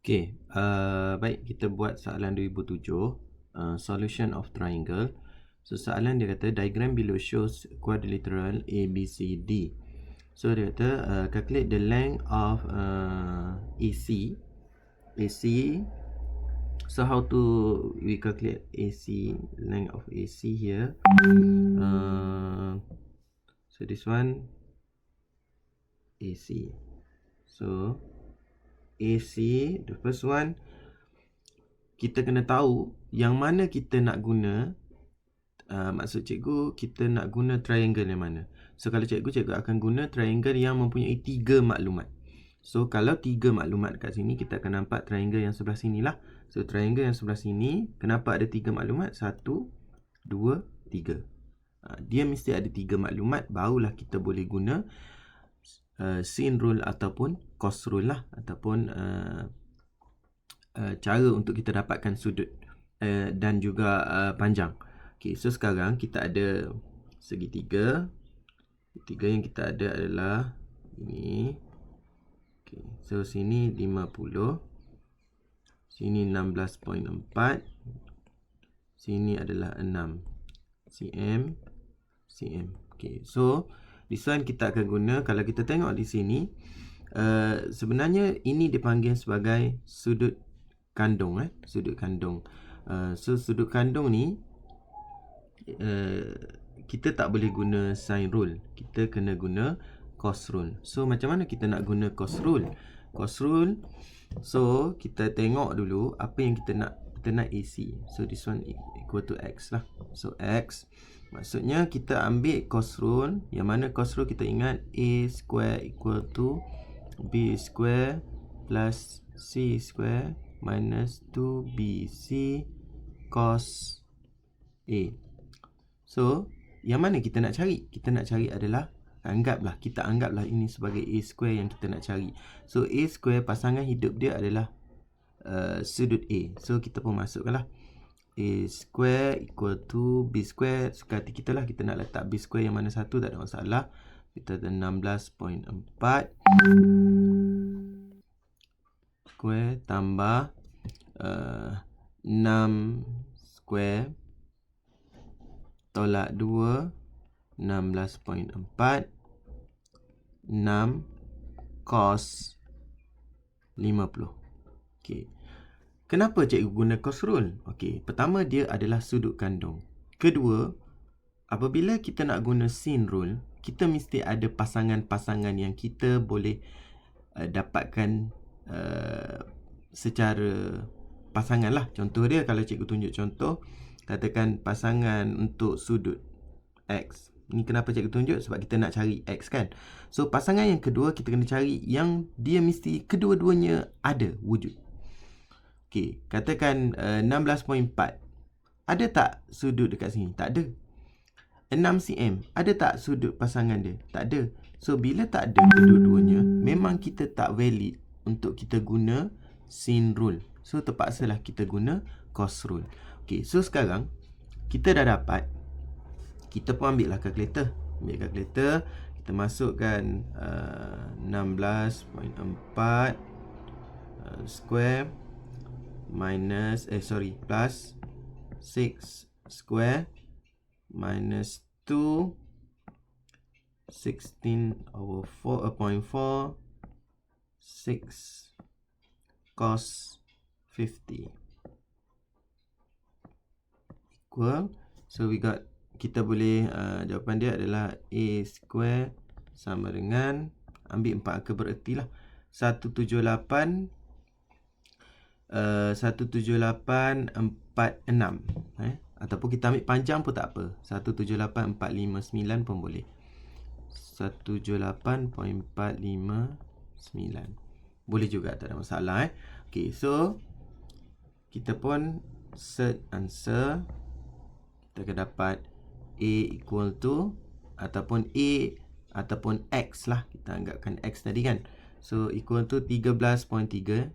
Okey, baik, kita buat soalan 2007, solution of triangle. So soalan dia kata diagram below shows quadrilateral ABCD. So dia kata calculate the length of AC. So how to we calculate AC, length of AC here. So this one AC. So AC, the first one, kita kena tahu yang mana kita nak guna. Maksud cikgu, kita nak guna triangle yang mana. So kalau cikgu akan guna triangle yang mempunyai 3 maklumat. So kalau 3 maklumat kat sini, kita akan nampak triangle yang sebelah sini lah. So triangle yang sebelah sini, kenapa ada 3 maklumat? 1, 2, 3. Dia mesti ada 3 maklumat, barulah kita boleh guna sin rule ataupun cos rule lah, ataupun cara untuk kita dapatkan sudut dan juga panjang. Okay, so sekarang kita ada segitiga. Segitiga yang kita ada adalah ini. Okay, so sini 50, sini 16.4, sini adalah 6 cm. Okay, so this one kita akan guna. Kalau kita tengok di sini, sebenarnya ini dipanggil sebagai sudut kandung. Sudut kandung. So sudut kandung ni kita tak boleh guna sin rule. Kita kena guna cos rule. So macam mana kita nak guna cos rule? Cos rule, so kita tengok dulu apa yang kita nak. Kita nak AC. So this one equal to X lah. So X, maksudnya kita ambil cos rule, yang mana cos rule kita ingat A square equal to B square plus C square minus 2BC cos A. So yang mana kita nak cari? Kita nak cari adalah, kita anggaplah ini sebagai A square yang kita nak cari. So A square, pasangan hidup dia adalah sudut A. So kita pun masukkanlah A square equal to B square. Suka hati kita lah, kita nak letak B square yang mana satu, tak ada masalah. Kita ada 16.4 square tambah 6 square tolak 2, 16.4, 6 cos 50. Okay. Kenapa cikgu guna cos rule? Okay, pertama dia adalah sudut kandung. Kedua, apabila kita nak guna sin rule, kita mesti ada pasangan-pasangan yang kita boleh dapatkan secara pasangan lah. Contoh dia, kalau cikgu tunjuk contoh, katakan pasangan untuk sudut X. Ni kenapa cikgu tunjuk? Sebab kita nak cari X kan. So pasangan yang kedua, kita kena cari yang dia mesti kedua-duanya ada wujud. Okay, katakan 16.4. Ada tak sudut dekat sini? Tak ada. 6 cm. Ada tak sudut pasangan dia? Tak ada. So bila tak ada kedua-duanya, memang kita tak valid untuk kita guna sin rule. So terpaksalah kita guna cos rule. Okay, so sekarang kita dah dapat. Kita pun ambil lah kalkulator. Ambil kalkulator, kita masukkan 16.4 square minus plus 6 square minus 2 16/4.4 6 cos 50 equal. So we got, kita boleh jawapan dia adalah A square sama dengan, ambil 4 angka bererti lah, 178 17846, ataupun kita ambil panjang pun tak apa, 178459 pun boleh. 178.459 boleh juga, tak ada masalah. Okay, so kita pun search answer. Kita akan dapat A equal to, ataupun A ataupun X lah, kita anggapkan X tadi kan. So equal to 13.36.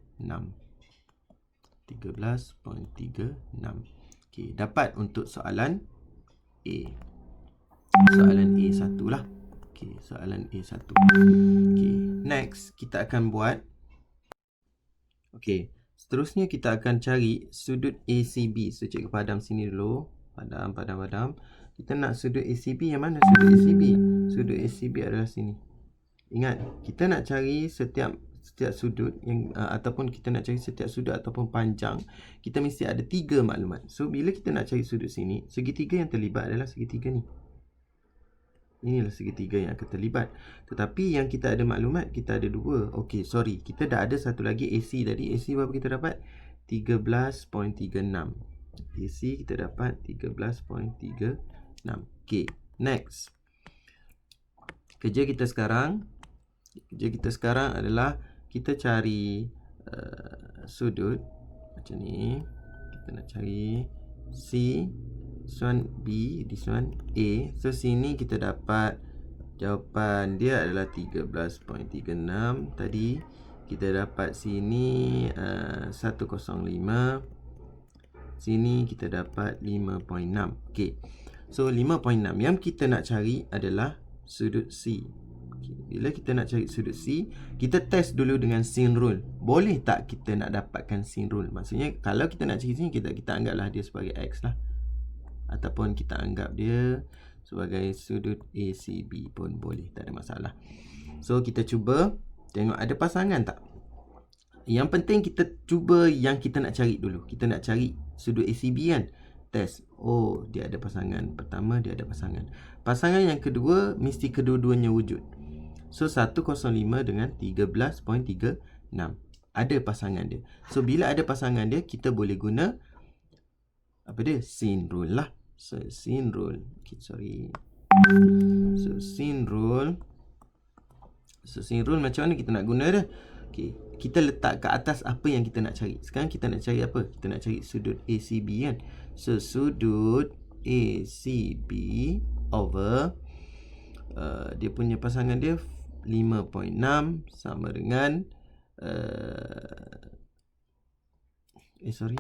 13.36. Okay, dapat untuk soalan A. Soalan A1 lah. Okay, soalan A1. Okay, next kita akan buat. Okay, Seterusnya kita akan cari sudut ACB. So cikgu padam sini dulu. Padam. Kita nak sudut ACB yang mana sudut ACB? Sudut ACB adalah sini. Ingat, kita nak cari setiap sudut yang ataupun kita nak cari setiap sudut ataupun panjang, kita mesti ada 3 maklumat. So bila kita nak cari sudut sini, segitiga yang terlibat adalah segitiga ni. Inilah segitiga yang akan terlibat. Tetapi yang kita ada maklumat, kita ada 2. Okey, sorry. Kita dah ada satu lagi AC tadi. AC berapa kita dapat? 13.36. AC kita dapat 13.36. Okey, next. Kerja kita sekarang adalah kita cari sudut macam ni. Kita nak cari C, this one B, this one A. So sini kita dapat jawapan dia adalah 13.36. Tadi kita dapat sini 105. Sini kita dapat 5.6. Okey. So 5.6 yang kita nak cari adalah sudut C. Bila kita nak cari sudut C, kita test dulu dengan sin rule. Boleh tak kita nak dapatkan sin rule? Maksudnya kalau kita nak cari sini, kita anggaplah dia sebagai X lah. Ataupun kita anggap dia sebagai sudut ACB pun boleh, tak ada masalah. So kita cuba tengok ada pasangan tak. Yang penting kita cuba yang kita nak cari dulu. Kita nak cari sudut ACB kan. Test. Oh, dia ada pasangan. Pertama dia ada pasangan. Pasangan yang kedua mesti kedua-duanya wujud. So 105 dengan 13.36 ada pasangan dia. So bila ada pasangan dia, kita boleh guna apa dia? Sin rule lah. So sin rule. Okay, sorry. So sin rule macam mana kita nak guna dia? Okay, kita letak ke atas apa yang kita nak cari. Sekarang kita nak cari apa? Kita nak cari sudut ACB kan. So sudut ACB over dia punya pasangan dia 5.6 sama dengan sorry.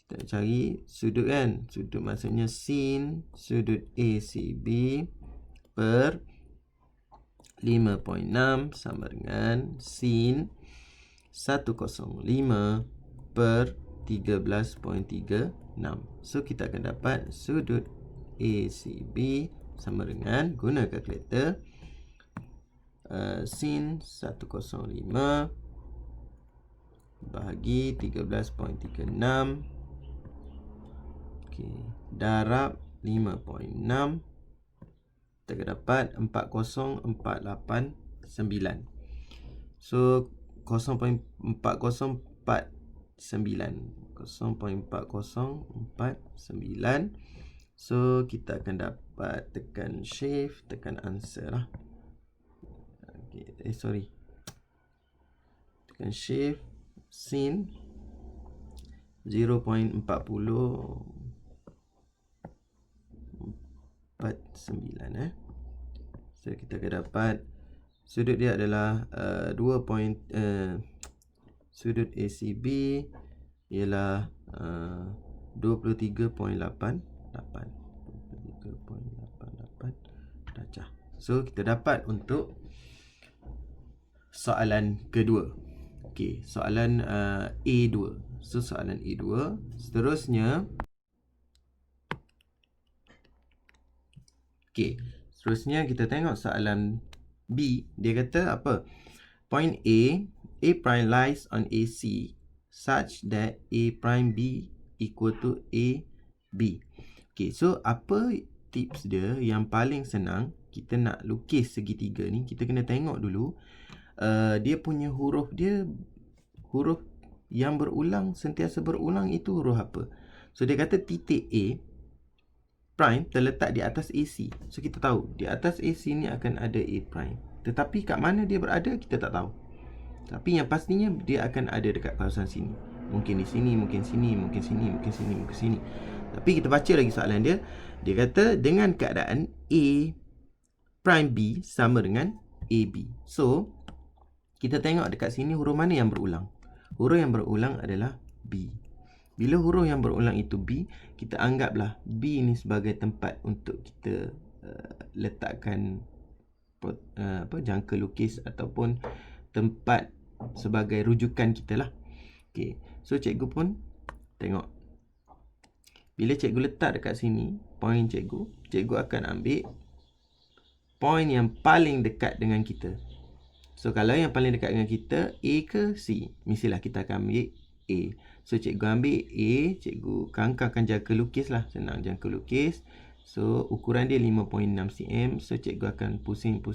Kita nak cari sudut kan. Sudut maksudnya sin sudut ACB per 5.6 sama dengan sin 105 per 13.36. So kita akan dapat sudut ACB sama dengan, guna kalkulator, sin 105 bahagi 13.36, okay, darab 5.6, kita akan dapat 40489. So 0.4049. So kita akan dapat tekan shift, tekan answer lah. Okay, sorry. Tekan shift, sin 0.4049 So kita akan dapat sudut dia adalah sudut ACB ialah 23.88 darjah. So kita dapat untuk soalan kedua. Okey, soalan A2. So soalan A2. Seterusnya, okey, seterusnya kita tengok soalan B. Dia kata apa? Point A prime lies on AC such that A prime B equal to AB. Okay, so apa tips dia yang paling senang? Kita nak lukis segitiga ni, kita kena tengok dulu dia punya huruf dia, huruf yang berulang, sentiasa berulang itu huruf apa. So dia kata titik A prime terletak di atas AC. So kita tahu di atas AC ni akan ada A prime. Tetapi kat mana dia berada kita tak tahu. Tapi yang pastinya dia akan ada dekat kawasan sini. Mungkin di sini, mungkin sini, mungkin sini, mungkin sini, mungkin sini. Tapi kita baca lagi soalan dia. Dia kata dengan keadaan A prime B sama dengan AB. So kita tengok dekat sini huruf mana yang berulang. Huruf yang berulang adalah B. Bila huruf yang berulang itu B, kita anggaplah B ni sebagai tempat untuk kita letakkan jangka lukis ataupun tempat sebagai rujukan kita lah. Okay. So cikgu pun tengok. Bila cikgu letak dekat sini point cikgu akan ambil point yang paling dekat dengan kita. So kalau yang paling dekat dengan kita A ke C, mestilah kita akan ambil A. So cikgu ambil A, cikgu kangkangkan jangka lukis lah. Senang jangka lukis. So ukuran dia 5.6 cm. So cikgu akan pusing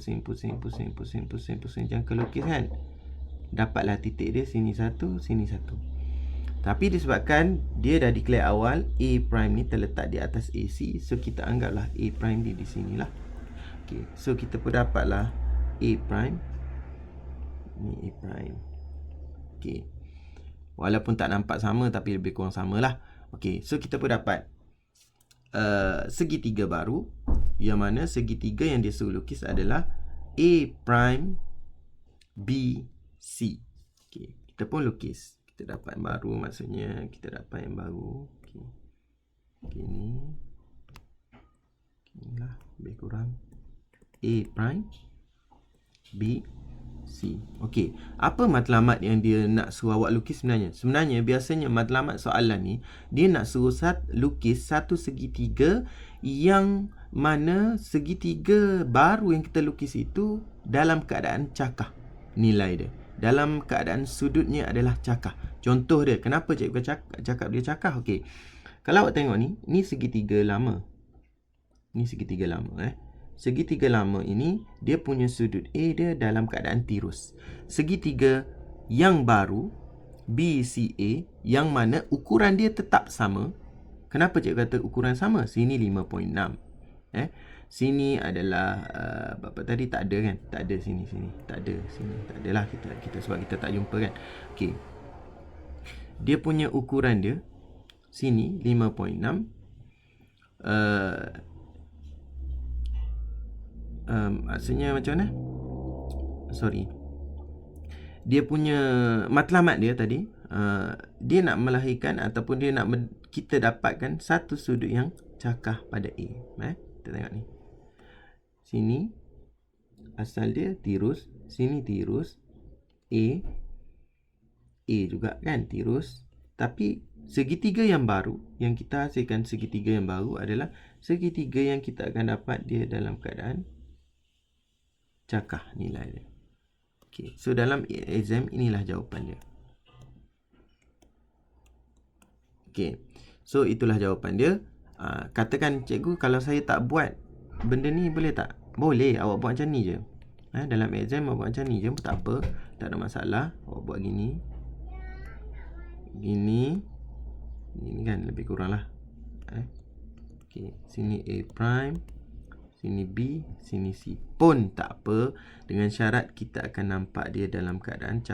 jangka lukis kan. Dapatlah titik dia sini satu, sini satu. Tapi disebabkan dia dah declare awal A prime ni terletak di atas AC, so kita anggaplah A prime dia di sinilah. Okay, so kita pun dapatlah A prime. Ni A prime. Okay. Walaupun tak nampak sama tapi lebih kurang samalah. Okay, so kita pun dapat segitiga baru, yang mana segitiga yang dia suruh lukis adalah A prime B C. Okay, kita pun lukis. Kita dapat yang baru, maksudnya kita dapat yang baru. Okay. Okay, ni. Inilah lebih kurang A prime B C. Okey, apa matlamat yang dia nak suruh awak lukis sebenarnya? Sebenarnya biasanya matlamat soalan ni dia nak suruh lukis satu segitiga yang mana segitiga baru yang kita lukis itu dalam keadaan cakah nilai dia. Dalam keadaan sudutnya adalah cakah. Contoh dia, kenapa cikgu cakap dia cakah? Okey. Kalau awak tengok ni segitiga lama. Ni segitiga lama Segitiga lama ini dia punya sudut A dia dalam keadaan tirus. Segitiga yang baru BCA yang mana ukuran dia tetap sama. Kenapa cikgu kata ukuran sama? Sini 5.6. Sini adalah apa tadi tak ada kan? Tak ada sini. Tak ada sini. Tak adalah kita sebab kita tak jumpa kan. Okey. Dia punya ukuran dia sini 5.6. Maksudnya macam mana? Sorry. Dia punya matlamat dia tadi, dia nak melahirkan ataupun dia nak kita dapatkan satu sudut yang cakah pada A. Kita tengok ni. Sini asal dia tirus, sini tirus, A juga kan tirus. Tapi segitiga yang baru yang kita hasilkan, segitiga yang baru adalah segitiga yang kita akan dapat dia dalam keadaan cakah nilai dia. Okay, so dalam exam inilah jawapan dia. Okay, so itulah jawapan dia. Katakan cikgu kalau saya tak buat benda ni boleh tak? Boleh, awak buat macam ni je. Dalam exam awak buat macam ni je pun tak apa, tak ada masalah. Awak buat gini. Gini kan lebih kurang lah. Okay, sini A prime, sini B, sini C pun tak apa, dengan syarat kita akan nampak dia dalam keadaan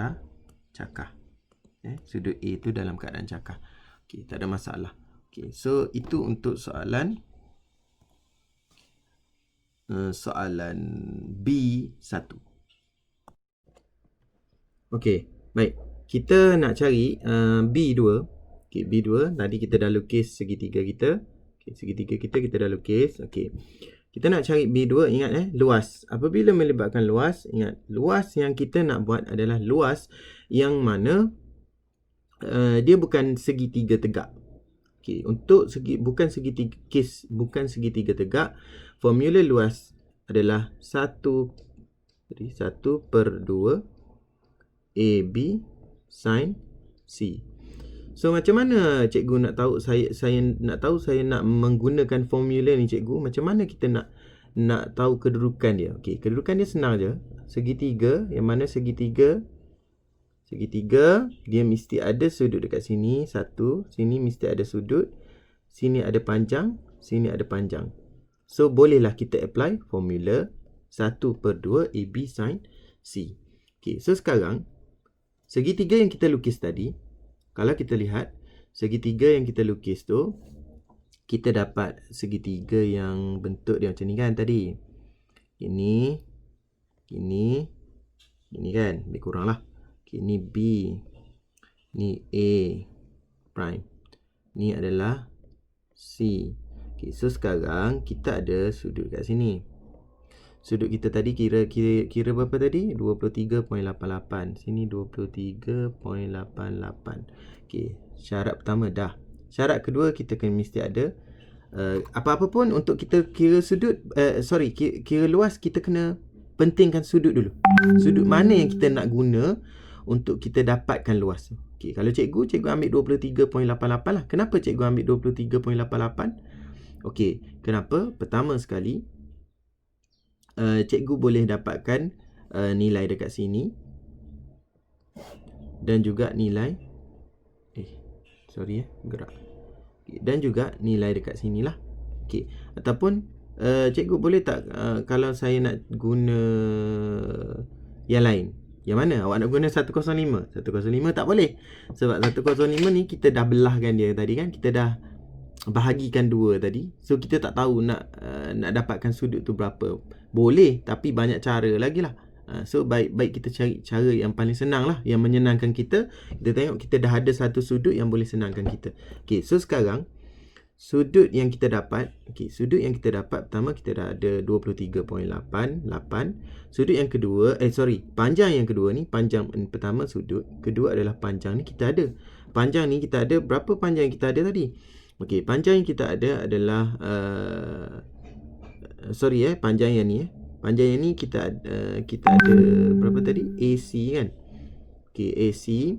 cakah. Sudut A tu dalam keadaan cakah. Okey, tak ada masalah. Okey, so itu untuk soalan B1. Okey, baik. Kita nak cari B2. Okey, B2 tadi kita dah lukis segitiga kita. Okey, segitiga kita dah lukis. Okey. Kita nak cari B2, ingat luas. Apabila melibatkan luas, ingat luas yang kita nak buat adalah luas yang mana dia bukan segitiga tegak. Okey, untuk bukan segitiga tegak, formula luas adalah 1/2 AB sin C. So macam mana cikgu nak tahu, saya nak menggunakan formula ni cikgu, macam mana kita nak tahu kedudukan dia? Okey, kedudukan dia senang je. Segitiga yang mana segitiga dia mesti ada sudut dekat sini satu, sini mesti ada sudut, sini ada panjang, sini ada panjang. So bolehlah kita apply formula 1/2 AB sin C. Okey, so sekarang segitiga yang kita lukis tadi, kalau kita lihat segitiga yang kita lukis tu, kita dapat segitiga yang bentuk dia macam ni kan tadi. Ini kan, lebih kurang lah. Okay, ni B, ni A prime, ni adalah C. Okay, so sekarang kita ada sudut kat sini. Sudut kita tadi kira berapa tadi? 23.88. Sini 23.88. Okey, syarat pertama dah. Syarat kedua kita mesti ada apa-apa pun untuk kita kira sudut kira luas, kita kena pentingkan sudut dulu. Sudut mana yang kita nak guna untuk kita dapatkan luas. Okey, kalau cikgu ambil 23.88 lah. Kenapa cikgu ambil 23.88? Okey, kenapa? Pertama sekali, cikgu boleh dapatkan nilai dekat sini dan juga nilai gerak. Dan juga nilai dekat sini lah. Okey, ataupun cikgu boleh tak kalau saya nak guna yang lain. Yang mana? Awak nak guna 105. 105 tak boleh. Sebab 105 ni kita dah belahkan dia tadi kan. Kita dah bahagikan dua tadi. So kita tak tahu nak dapatkan sudut tu berapa. Boleh, tapi banyak cara lagi lah. So baik kita cari cara yang paling senang lah, yang menyenangkan kita. Kita tengok kita dah ada satu sudut yang boleh senangkan kita. Okay, so sekarang sudut yang kita dapat, pertama kita dah ada 23.88. Sudut yang kedua, panjang yang kedua ni, panjang pertama sudut, kedua adalah panjang ni kita ada. Panjang ni kita ada, berapa panjang yang kita ada tadi? Okey, panjang yang kita ada adalah panjang yang ni Panjang yang ni kita ada berapa tadi? AC kan? Okey, AC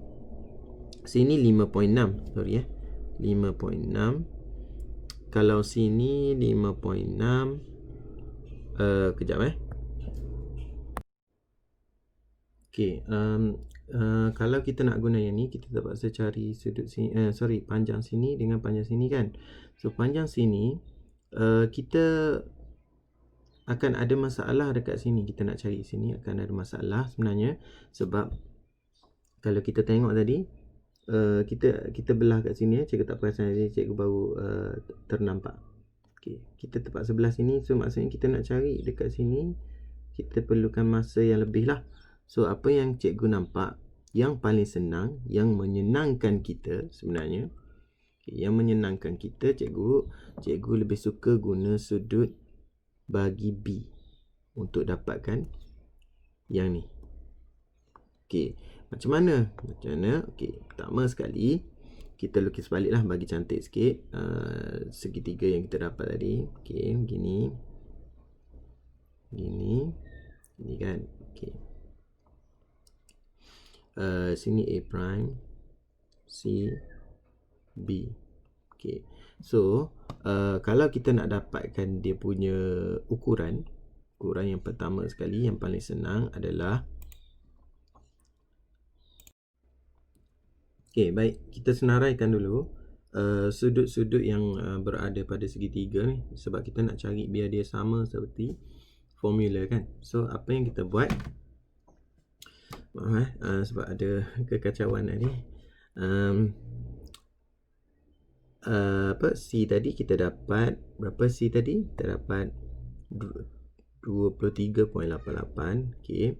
sini 5.6. 5.6. Kalau sini 5.6. Kejap Okey, kalau kita nak guna yang ni, kita terpaksa cari sudut sini, panjang sini dengan panjang sini kan. So panjang sini kita akan ada masalah dekat sini. Kita nak cari sini akan ada masalah sebenarnya, sebab kalau kita tengok tadi kita belah kat sini, cikgu tak perasan tadi, cikgu baru ternampak. Okey, kita terpaksa belah sini. So maksudnya kita nak cari dekat sini, kita perlukan masa yang lebih lah. So apa yang cikgu nampak yang paling senang, yang menyenangkan kita sebenarnya, yang menyenangkan kita, cikgu lebih suka guna sudut bagi B untuk dapatkan yang ni. Okey, macam mana? Okey, pertama sekali kita lukis balik lah, bagi cantik sikit segitiga yang kita dapat tadi. Okey, begini kan. Okey, sini A prime, C, B. Okey, so kalau kita nak dapatkan dia punya ukuran yang pertama sekali, yang paling senang adalah, okey, baik, kita senaraikan dulu sudut-sudut yang berada pada segitiga ni, sebab kita nak cari biar dia sama seperti formula kan. So apa yang kita buat, sebab ada kekacauan tadi. C tadi kita dapat berapa? C tadi kita dapat 23.88. Okey,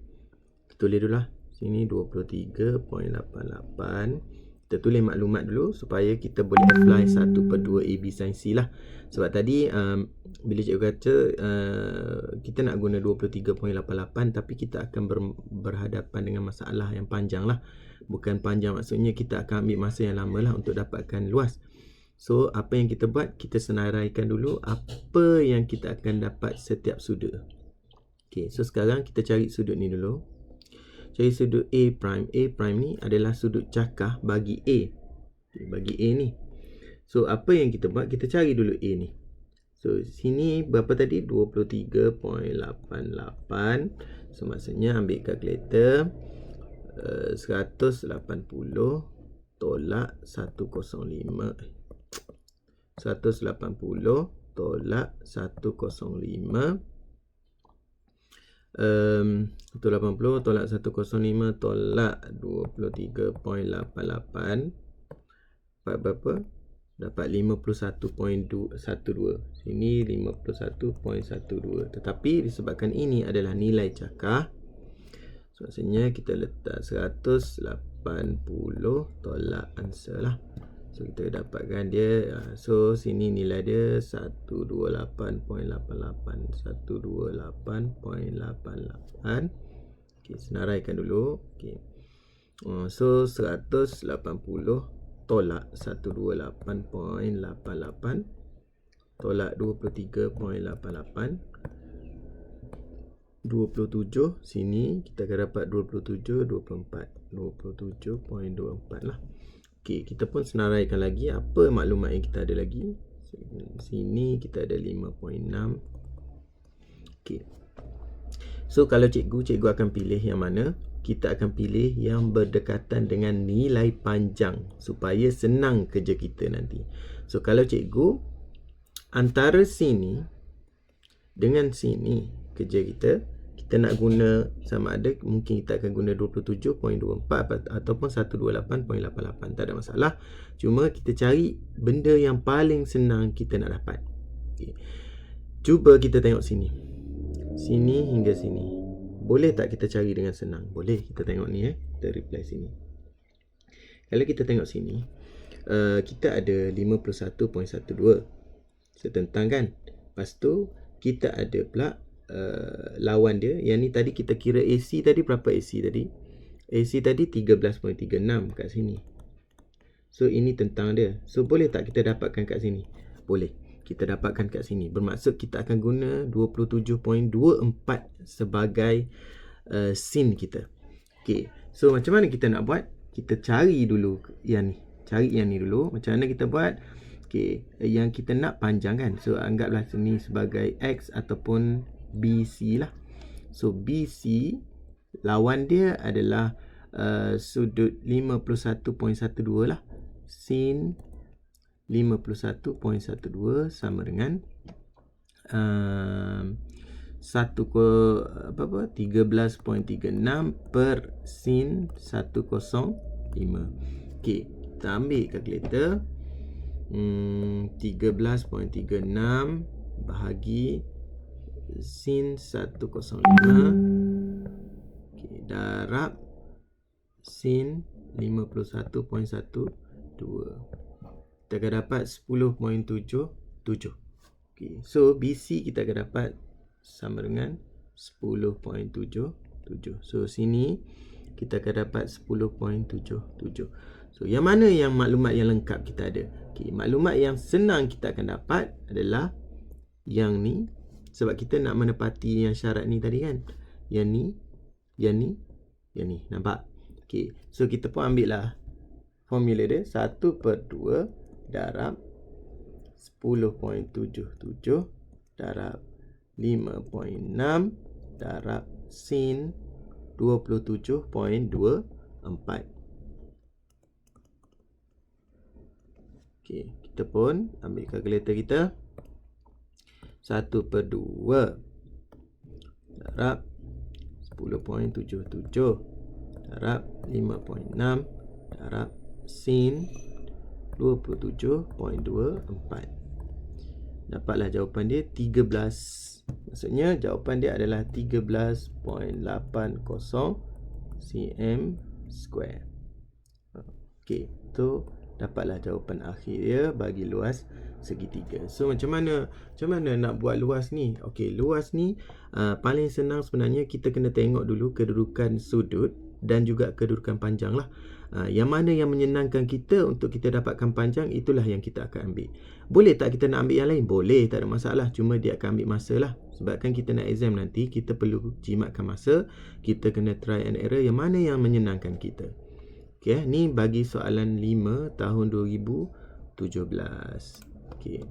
kita tulis dulu lah sini 23.88. Kita tulis maklumat dulu supaya kita boleh apply 1/2 AB sin C lah. Sebab tadi bila cikgu kata kita nak guna 23.88, tapi kita akan berhadapan dengan masalah yang panjang lah. Bukan panjang maksudnya kita akan ambil masa yang lama lah untuk dapatkan luas. So apa yang kita buat, kita senaraikan dulu apa yang kita akan dapat setiap sudut. Okay, so sekarang kita cari sudut ni dulu. Cari sudut A prime. A prime ni adalah sudut cakah bagi A. Okay, bagi A ni. So apa yang kita buat, kita cari dulu A ni. So sini berapa tadi? 23.88. So maksudnya ambil kalkulator, 180 tolak 105. 180 tolak 105. 180 tolak 105 tolak 23.88. Dapat berapa? Dapat 51.12. Sini 51.12. Tetapi disebabkan ini adalah nilai cakah, so maksudnya kita letak 180 tolak answer lah. So kita dapatkan dia. So sini nilai dia 128.88. 128.88. Okay, senaraikan dulu. Okay. So 180 tolak 128.88 tolak 23.88. 27 sini kita akan dapat 27.24 lah. Okey, kita pun senaraikan lagi apa maklumat yang kita ada lagi. Sini kita ada 5.6. Okey. So kalau cikgu akan pilih yang mana? Kita akan pilih yang berdekatan dengan nilai panjang supaya senang kerja kita nanti. So kalau cikgu antara sini dengan sini kerja kita nak guna sama ada mungkin kita akan guna 27.24 ataupun 128.88, tak ada masalah. Cuma kita cari benda yang paling senang kita nak dapat. Okay. Cuba kita tengok sini. Sini hingga sini. Boleh tak kita cari dengan senang? Boleh. Kita tengok ni kita reply sini. Kalau kita tengok sini, kita ada 51.12 setentang kan. Lepas tu kita ada pula lawan dia. Yang ni tadi kita kira AC tadi berapa AC tadi? AC tadi 13.36 kat sini. So ini tentang dia. So boleh tak kita dapatkan kat sini? Boleh. Kita dapatkan kat sini. Bermaksud kita akan guna 27.24 sebagai sin kita. Okay. So macam mana kita nak buat? Kita cari dulu yang ni. Cari yang ni dulu. Macam mana kita buat? Okay. Yang kita nak panjang kan. So anggaplah sini sebagai X ataupun BC lah. So BC lawan dia adalah sudut 51.12 lah. Sin 51.12 sama dengan 13.36 per sin 105. Okey, kita ambil kalkulator. 13.36 bahagi sin 105. Okey, darab sin 51.12. Kita akan dapat 10.77. Okay. So BC kita akan dapat sama dengan 10.77. So sini kita akan dapat 10.77. So yang mana yang maklumat yang lengkap kita ada? Okay. Maklumat yang senang kita akan dapat adalah yang ni. Sebab kita nak menepati yang syarat ni tadi kan. Yang ni, yang ni, yang ni. Nampak? Okay. So kita pun ambil lah formula dia. 1/2 darab 10.77 darab 5.6 darab sin 27.24. Okey, kita pun ambil kalkulator kita. 1/2 darab 10.77 darab 5.6 darab sin 27.24. Dapatlah jawapan dia 13. Maksudnya jawapan dia adalah 13.80 cm square. Okey, tu dapatlah jawapan akhir dia bagi luas segitiga. So macam mana nak buat luas ni? Okey, luas ni paling senang sebenarnya kita kena tengok dulu kedudukan sudut dan juga kedudukan panjang lah. Yang mana yang menyenangkan kita untuk kita dapatkan panjang, itulah yang kita akan ambil. Boleh tak kita nak ambil yang lain? Boleh, tak ada masalah. Cuma dia akan ambil masa lah. Sebabkan kita nak exam nanti, kita perlu jimatkan masa. Kita kena try and error yang mana yang menyenangkan kita. Okay, ni bagi soalan 5 tahun 2017. Okay.